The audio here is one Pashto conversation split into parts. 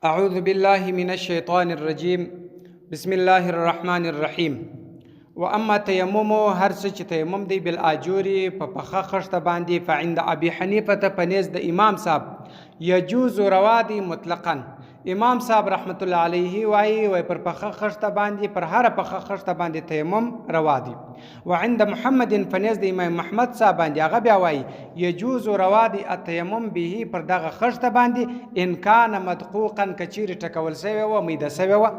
أعوذ بالله من الشيطان الرجيم بسم الله الرحمن الرحيم وأما تيمم هر څه چې تیمم دی بالآجوري په پخه خښته باندې فعند ابي حنیفه په نزد د امام صاحب يجوز روادي مطلقا. امام صاحب رحمت الله علیه وای پر پخه خښته باندې پر هر پخه خښته باندې تیمم روا دي. وعند محمد فنزد امام محمد صاحب باندې هغه بیا وای يجوز روادي التيمم به پر دغه خښته باندې ان کان مدقوقا کچیر ټکول سوی و میده سوی و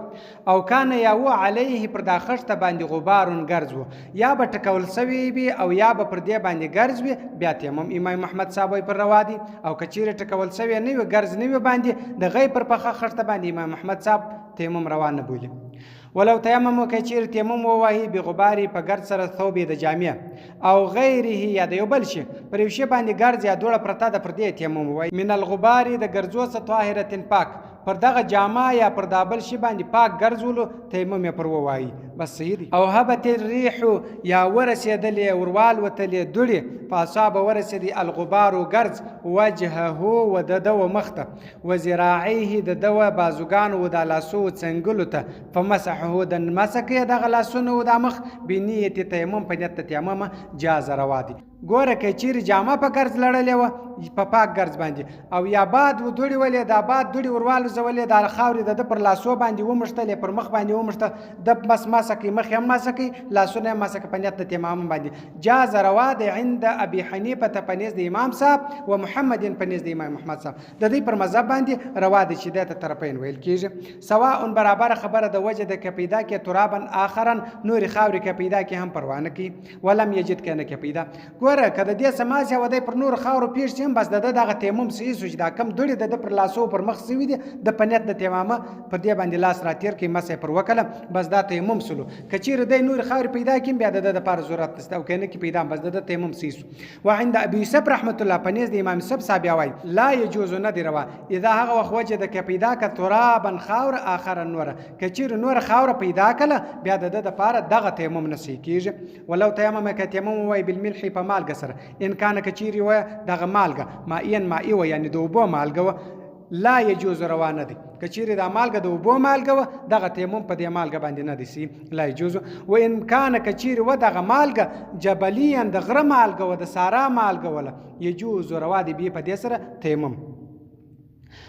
او کان یا و علیه پر دغه خښته باندې غبارون ګرځ و یا به ټکول سوی بي او یا به پر دې باندې ګرځ وي بیا تیمم امام محمد صاحب پر روا دي. او کچیر ټکول سوی نه وي ګرځ نه وي باندې د غي پر پخه خښته باندې امام محمد صاحب تیمم روان نه بولي. ولو تیمم کچیر تیمم وواهی بغباری په ګرد سره ثوبې د جامع او غیره یا د یو بل شي پر یو شي باندې ګرځ یا دوړه پرته ده پر دې تیمم ووایي. من الغباري د ګرځو څخه طاهرة پاک پر دغه جامه یا پر دابل شي باندې پاک ګرځولو تیمم پر ووایي بس صحیح دي. او هبت الريح یا ورسېدلې اوروال وتلې دوړې فاصاب ورسېدي الغبار ګرځ وجهه و د دو مخته وذراعيه د دو بازوګان و د لاسو څنګلو ته فمسحه د مسکه دغه لاسونو د مخ بنیت تیمم په نیت تیمم جاز روا دي. ګوره که چیرې جامه په ګرځ لړلې وه په پاک ګرځ باندې او یا باد و دوړې ولې دا باد دوړې ورواله زولې د خاورې د پر لاسو باندې ومشتلې پر مخ باندې ومشته د بس مسکې مخ هم مسکې لاسونه هم مسکې په نیت د تیمم باندې جاز روا دی عند ابي حنیفه په نزد امام صاحب و محمد په نزد امام محمد صاحب د دې پر مذهب باندې روا دی چې د طرفین ویل کیږي سواء برابر خبره د وجه د کپیدا کې ترابا اخرا نور خاورې کپیدا کې هم پروا نه کوي ولم یجد کنه کپیدا ګوره کده دې سماسه ودی پر نور خاور پیش سیم بس دغه تیمم سې سوچ دا کم دوړي د پر لاسو پر مخ سوي دي د پنیت د تیمم پر دې باندې لاس را تیر کې مسه پر وکله بس دا تیمم سلو کچیر د نور خاور پیدا کیم بیا د پر ضرورت نشته او کنه کې پیدا بس د تیمم سې و عند ابي يوسف رحمت الله پنيز د امام يوسف صاحب وای لا يجوز ندروا اذا هغه وخت وجه د پیدا ک ترابا خاور اخر النور کچیر نور خاور پیدا کله بیا د لپاره دغه تیمم نسی کیږي. ولو تیمم ک تیمم وای بالملح په مال سره ان کان کچيري و دغه مالګه مائي و یعنی د اوبو مالګه لا يجوز روانه دي کچيري د مالګه د اوبو مالګه دغه تیمم په دې مالګه باندې نه دي سي لا يجوز. و ان کان کچيري و دغه مالګه جبليا د غره مالګه و د سارا مالګه ولا يجوز روا دي به په دې سره تیمم.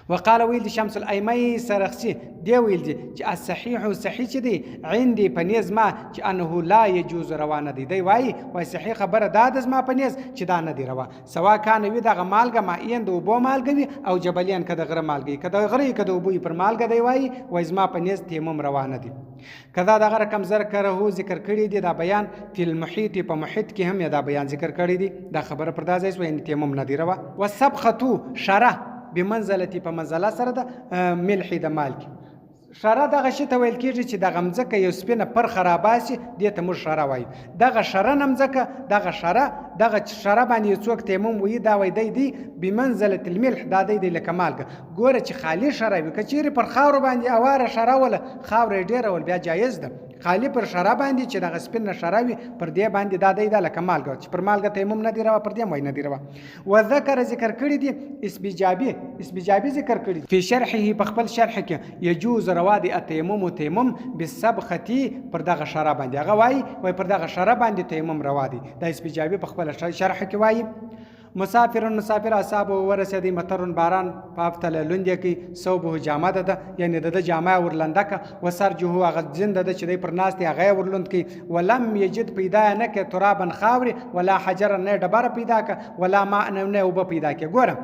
وقال ويل شمس الايمي سرخسي دی ویل دي چې الصحيح صحيح چې دی عندي پنيز ما چې انه لا يجوز روانه دی وای صحيح خبره دا د ما پنيز چې دا نه دی روا سوا کان وی دغه مالګه ما ایند وبو مالګوي او جبلین کده غره مالګي کده غره کده وبو پر مالګه دی وای زما پنيز تیمم روانه دي. کدا دغه رقم ذکر ذکر کړی دی دا بیان فی المحیط په محیط کې هم دا بیان ذکر کړی دی دا خبره پر دا ځای وای تیمم نه دی روا. وسبخه شرح بمنزلتي په منزله سره د ملح د مالګي شره دغه شی ته ویل کېږي چې دغه مځکه یو سپینه پر خراباسي دې ته موږ شره وایو دغه شره نه مځکه دغه شره باندې څوک تیمم وایي دا وایي دی بمنزله الملح دا دی لکه مالګه ګوره چې خالي شره وي که چیرې پر خاورو باندې اواره شره وله خاوره ډېره ول بیا جایز ده خالی پر شره باندې چې دغه سپینه شره وي پر دې باندې دا دی لکه مالګه چې پر مالګه تیمم نه دی روا پر دې وایي نه دی روا. وذکر ذکر کړی دی اسبجابي ذکر کړی په شرحه په خپل شرح کې يجوز روادي التيمم تيمم بالسبخه پر دغه شره باندې هغه وای پر دغه شره باندې تیمم روادي دا اسبجابي په خپل شرح کې وای. مسافر اصحاب ورسېدی مطرن باران پافتل لوندې کې صوبه جامه ده یعنی د جامه ورلنده ک وسرجه هغه زنده د چې پر ناس ته هغه ورلند کې ولم یجد پیدا نه ک ترابن خاوري ولا حجر نه ډبره پیدا ک ولا ماء نه وب پیدا ک ګوره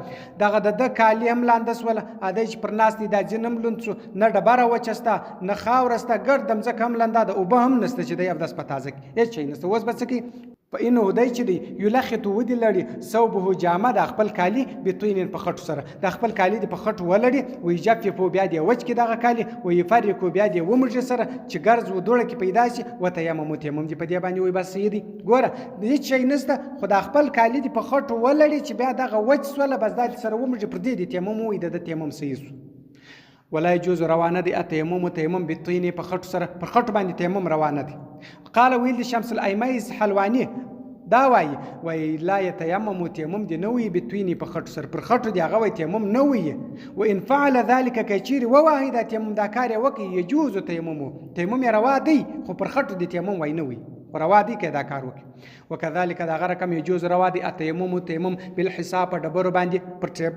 دغه د کالی هم لاندس ول اده چې پر ناس ته د جنم لوند نه ډبره وچستا نه خاورستا ګردم ځکه هم لنده د وب هم نسته چې د افداس پتازک هیڅ شي نسته وس بس کې فإنه دی چې دی یلخط ودی لړي صوبه جامه د خپل کالی بتوین په خټو سره د خپل کالی د په خټو ولړي وي جف په بیا دی وچ کې دغه کالی وي فرق بیا دی ومرج سره چې ګرځ و دوړه کې پیدا شي وتیمم تیمم دی په دې باندې وي بس دی ګوره هیڅ شي نسته خو د خپل کالی د په خټو ولړي چې بیا دغه وچ سره بس د سره ومرج پر دې تیمم وي د تیمم سیسو. ولا يجوز روانه دي التيمم تيمم بالطين په خټو سره پر خټو باندې تیمم روانه دي. قال ويل شمس الايمي حلواني دا وایي لا یتیمم تیمم دی نه وي بتویني په خټو سره پر خټو دی هغه وایي تیمم نه وي وان فعل ذلك که چیرې ووهي دا تیمم دا کار یې وکړي یجوز تیمم یې روا دی خو پر خټو دی تیمم وایي نه وي روا دی که دا کار وکړي وکذلك دغه رقم یجوز روا دی التیمم تیمم بالحساب په ډبرو باندې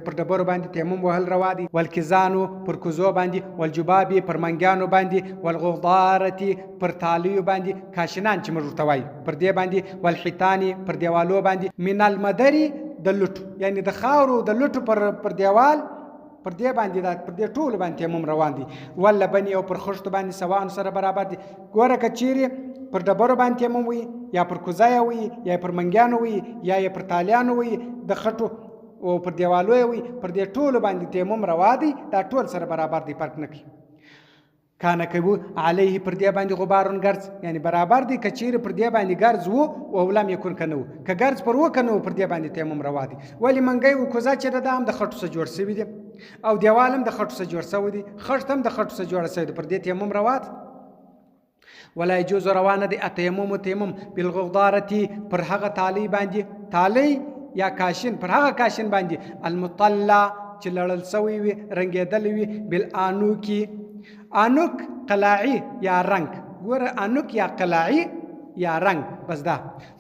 پر ډبرو باندې تیمم وهل روا دی والکزانو پر کوزو باندې والجبابي پر منګیانو باندې والغضارة پر تالیو باندې کاشنان چې موږ ورته وایو پر دې باندې والحیتاني پر دیوالو باندې من المدري د لټو یعنی د خاورو د لټو پر دیوال پر دې باندې پر دې ټولو باندې تیمم روان دي ولا بني او پر خښتو باندې سواء سره برابر دي ګوره که چیرې پر ډبرو باندې تیمم وي یا پر کوزایه وي یا پر منګیانو وي یا پر تالیانو وي د خټو او پر دیوالو وي پر دې ټولو باندې تیمم روا دي دا ټول سره برابر دي فرق نه کوي کانه کوي علیه پر دې باندې غبارون ګرځ یعنی برابر دي که چیرې پر دې باندې ګرځ وو او لم یکن کنه که ګرځ پر وکنه پر دې باندې تیمم روا دي ولی منګی او کوزا چې د هم د خټو سره جوړ شوی دي او دیوالم د خټو سره جوړ شوی دي خښت هم د خټو سره جوړ شوی دي پر دې تیمم روا دي ولا يجوز روانه دي التيمم تیمم بالغضارة پر هغه تالی باندې تالی یا کاشن پر هغه کاشن باندې المطلع چې لړل سوی وي رنګېدلی وي بالانوکي انوک قلاعي یا رنگ ګوره انوک یا قلاعي یا رنگ بس دا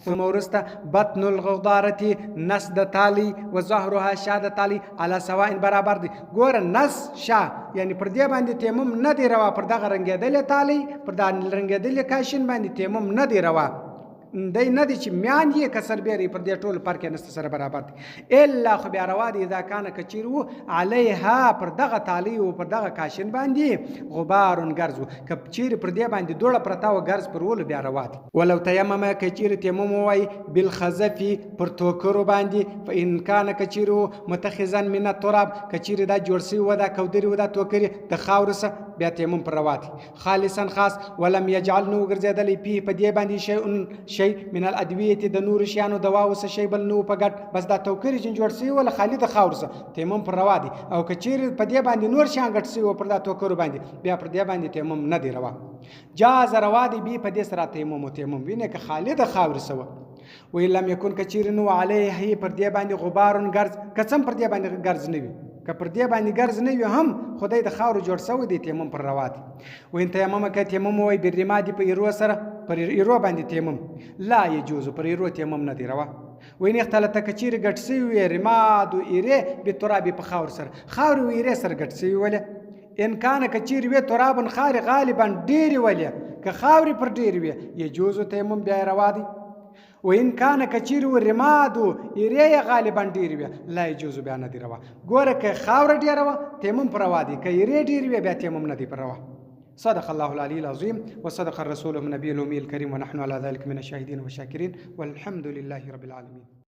ثم ورسته بطن الغضارة نس د تالی و ظهرها شا د تالی على سواء برابر دي ګوره نس شا یعنی پر دې باندې تیمم نه دی روا پر دغه رنګېدلې تالی پر دغه رنګېدلې کاشن باندې تیمم نه دی روا دی نه دی چې میان یې کسر بیري پر دې ټول پر کې نست سره برابر دي الا خو بیا روا دي اذا کان کچیر وو علیها پر دغه تالی او پر دغه کاشن باندې غبار ګرځو که چیر پر دې باندې دوړه پرتا و ګرځ پر ول بیا روا دي ولو تیمم کچیر تیمم وای بالخزف پر توکرو باندې فان کان کچیر متخذا من التراب کچیر دا جوړ سی و دا کودری و دا توکری د خاورسه بیا تیمم پر روا دي خالصا خاص ولم يجعل نو ګرځیدلی په دې باندې شی من الادویه د نور شیانو دوا وس شی بل نو په ګټ بس دا توکری چې جوړ سی ول خالد خاورسه تیمم پر روا دي او کچیر په دې باندې نور شیان ګټ سی و پر دا توکر باندې بیا پر دې باندې تیمم نه دی روا جاز روا دي په دې سره تیمم وینه که خالد خاورسه وی لم یکن کچیر نو علیه پر دې باندې غبار ګرځ قسم پر دې باندې ګرځ نه وي که پر دې باندې ګرځ نه وي هم خدای د خاورو جوړ شوی دی تیمم پر روا دي وین تیمم که تیمم وای بالرماد په ایرو سره پر ایرو باندې تیمم لا يجوز پر ایرو تیمم نه دی روا وین اختلط کچیر ګټ سی وی رماد او ایره به تراب په خاور سره خاور او ایره سره ګټ سی وله ان کان کچیر وی تراب خار غالبا ډیر وله که خاور پر ډیر وی يجوز تیمم بیا روا دي وإن كان كثير ورماد يري غالبا ډیر لا يجوز بیا نه دی روا ګوره که خاور ډیر روا تیمم پر روا دي که يري ډیر بیا تیمم نه دی پر روا صدق الله العلي العظيم وصدق الرسول النبي الأمي الكريم ونحن على ذلك من الشاهدين والشاكرين والحمد لله رب العالمين